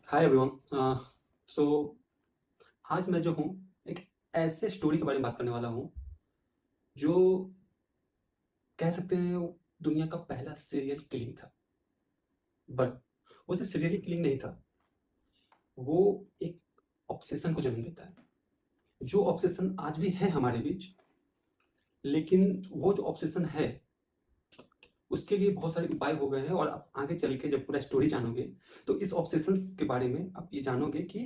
Hi everyone. सो आज मैं जो हूँ एक ऐसे स्टोरी के बारे में बात करने वाला हूँ जो कह सकते हैं वो दुनिया का पहला सीरियल किलिंग था। बट वो सिर्फ सीरियल किलिंग नहीं था, वो एक ऑब्सेशन को जन्म देता है, जो ऑब्सेशन आज भी है हमारे बीच। लेकिन वो जो ऑब्सेशन है उसके लिए बहुत सारे उपाय हो गए हैं, और आप आगे चल के जब पूरा स्टोरी जानोगे तो इस ऑब्सेशन के बारे में आप ये जानोगे कि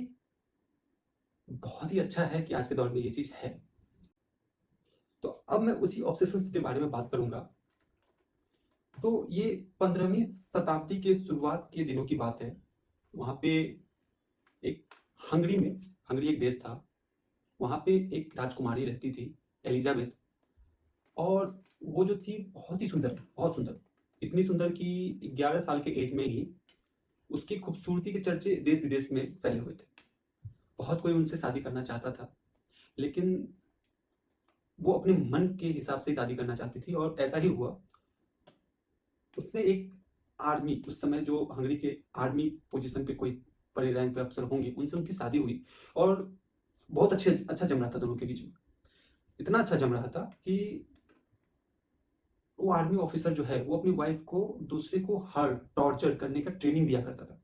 बहुत ही अच्छा है कि आज के दौर में ये चीज़ है। तो अब मैं उसी ऑब्सेशंस के बारे में बात करूंगा। तो ये 15वीं शताब्दी के शुरुआत के दिनों की बात है। वहाँ पे एक हंगरी एक देश था। वहाँ पे एक राजकुमारी रहती थी, एलिजाबेथ। और वो जो थी बहुत ही सुंदर, बहुत सुंदर, इतनी सुंदर कि 11 साल के एज में ही उसकी खूबसूरती के चर्चे देश विदेश में फैले हुए थे। बहुत कोई उनसे शादी करना चाहता था, लेकिन वो अपने मन के हिसाब से शादी करना चाहती थी, और ऐसा ही हुआ। उसने एक आर्मी, उस समय जो हंगरी के आर्मी पोजीशन पे कोई बड़े रैंक पे अफसर होंगे, उनसे उनकी शादी हुई। और बहुत अच्छा जम रहा था दोनों के बीच में। इतना अच्छा जम रहा था कि वो आर्मी ऑफिसर जो है वो अपनी वाइफ को दूसरे को हर टॉर्चर करने का ट्रेनिंग दिया करता था।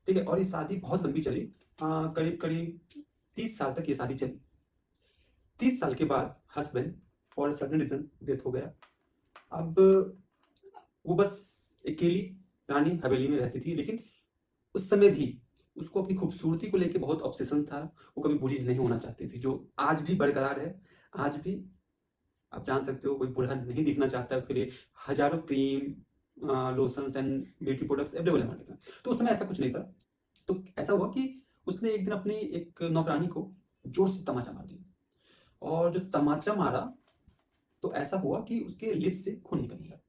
ठीक है, और ये शादी बहुत लंबी चली। करीब करीब 30 साल तक ये शादी चली। 30 साल के बाद husband for sudden reason death हो गया। अब वो बस अकेली रानी हवेली में रहती थी, लेकिन उस समय भी उसको अपनी खूबसूरती को लेके बहुत ऑब्सेशन था। वो कभी बूढ़ी नहीं होना चाहती थी, जो आज भी बरकरार है। आज भी आप जान सकते हो, कोई बूढ़ा नहीं दिखना चाहता है। उसके लिए हजारों cream, lotions and beauty products available है मार्केट में। तो उस समय ऐसा कुछ नहीं था। तो ऐसा हुआ कि उसने एक दिन अपनी एक नौकरानी को जोर से तमाचा मार दिया। और जो तमाचा मारा तो ऐसा हुआ कि उसके लिप्स से खून निकलने लगा।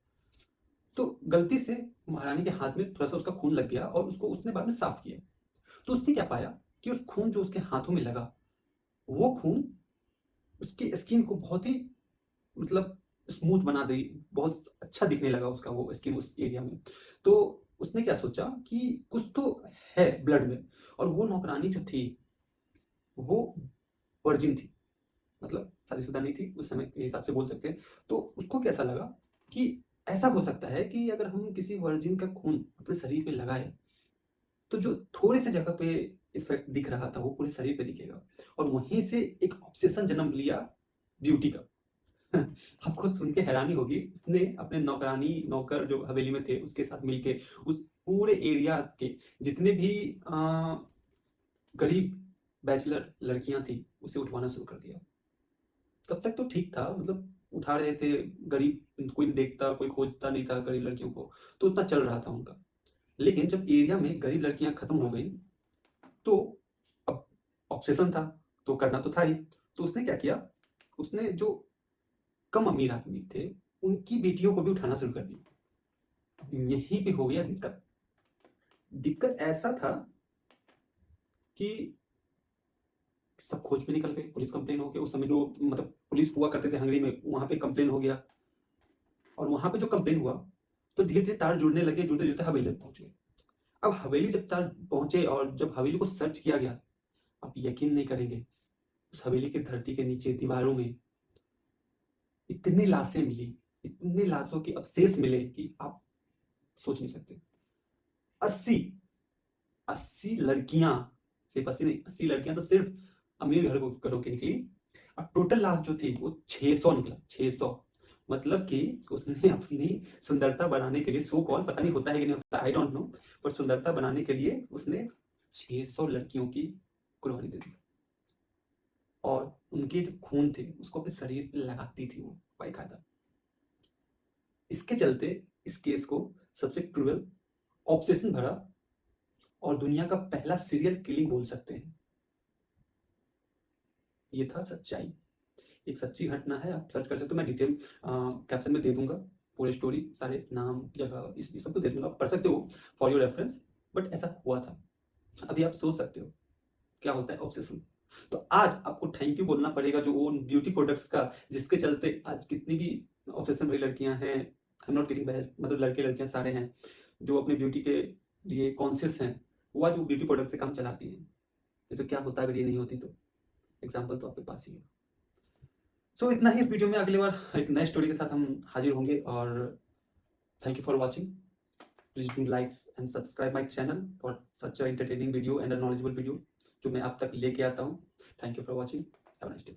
तो गलती से महारानी के हाथ में थोड़ा सा उसका खून लग गया, और उसको उसने बाद में साफ किया। तो उसने क्या पाया कि उस खून जो उसके हाथों में लगा, वो खून उसकी स्किन को बहुत ही, मतलब, स्मूथ बना दी। बहुत अच्छा दिखने लगा उसका वो स्किन उस एरिया में। तो उसने क्या सोचा कि कुछ तो है ब्लड में। और वो नौकरानी जो थी वो वर्जिन थी, मतलब शादीशुदा नहीं थी उस समय के हिसाब से बोल सकते हैं। तो उसको कैसा लगा कि ऐसा हो सकता है कि अगर हम किसी वर्जिन का खून अपने शरीर पे लगाए तो जो थोड़े से जगह पे इफेक्ट दिख रहा था वो पूरे शरीर पे दिखेगा। और वहीं से एक ऑब्सेशन जन्म लिया ब्यूटी का। आपको सुन के हैरानी होगी, उसने अपने नौकर जो हवेली में थे उसके साथ मिलके उस पूरे एरिया के जितने भी आ, गरीब बैचलर लड़कियां थी उसे उठवाना शुरू कर दिया। तब तक तो ठीक था, मतलब उठा रहे थे। गरीब कोई देखता, कोई खोजता नहीं था गरीब लड़कियों को, तो उतना चल रहा था उनका। लेकिन जब एरिया में गरीब लड़कियां खत्म हो गई तो अब ऑब्सेशन था, तो करना तो था ही। तो उसने क्या किया, उसने जो कम अमीर आदमी थे उनकी बेटियों को भी उठाना शुरू कर दिया। यहीं पे हो गया दिक्कत। दिक्कत ऐसा था कि सब खोज में निकल गए, पुलिस कंप्लेन हो गया। उस समय जो, मतलब, पुलिस हुआ करते थे हंगरी में, वहां पे कंप्लेन हो गया। और वहां पे जो कंप्लेन हुआ तो धीरे धीरे तार जुड़ने लगे, जुड़ते जुड़ते हवेली तक पहुंच गए। अब हवेली जब तार पहुंचे और जब हवेली को सर्च किया गया, आप यकीन नहीं करेंगे, उस हवेली की धरती के नीचे दीवारों में इतनी लाशें मिली, इतने लाशों के अवशेष मिले कि आप सोच नहीं सकते। 80 80 लड़कियां, सिर्फ 80 नहीं, 80 लड़कियां तो सिर्फ अमीर घरों की निकली। और टोटल लाश जो थी वो 600 निकला, 600। मतलब कि उसने अपनी सुंदरता बनाने के लिए, सो कॉल, पता नहीं होता है कि नहीं होता, आई डोंट नो, पर सुंदरता बनाने के लिए उसने 600 लड़कियों की कुर्बानी दे दी। और उनके जो खून थे उसको अपने शरीर पे लगाती थी वो बाकायदा। इसके चलते इस केस को सबसे क्रूरल, ऑब्सेशन भरा और दुनिया का पहला सीरियल किलिंग बोल सकते हैं। ये था सच्चाई, एक सच्ची घटना है। आप सर्च कर सकते हो, मैं डिटेल कैप्शन में दे दूंगा। पूरे स्टोरी, सारे नाम, जगह, इस सबको दे दूंगा, आप पढ़ सकते हो फॉर योर रेफरेंस। बट ऐसा हुआ था। अभी आप सोच सकते हो क्या होता है ऑब्सेशन। तो आज आपको थैंक यू बोलना पड़ेगा जो वो ब्यूटी प्रोडक्ट्स का, जिसके चलते आज कितनी भी ऑब्सेशन वाली लड़कियां हैं, I am not getting batch, मतलब लड़के लड़कियां सारे हैं जो अपने ब्यूटी के लिए कॉन्शियस हैं। वो आज वो ब्यूटी प्रोडक्ट से काम चलाती हैं। ये तो क्या होता अगर ये नहीं होती तो? एग्जाम्पल तो आपके पास ही है। सो इतना ही इस वीडियो में, अगली बार एक नए स्टोरी के साथ हम हाजिर होंगे। और thank you for watching. Please do likes and subscribe my channel for such a entertaining video and a knowledgeable video जो मैं आप तक लेके आता हूँ। Thank you for watching. Have a nice day.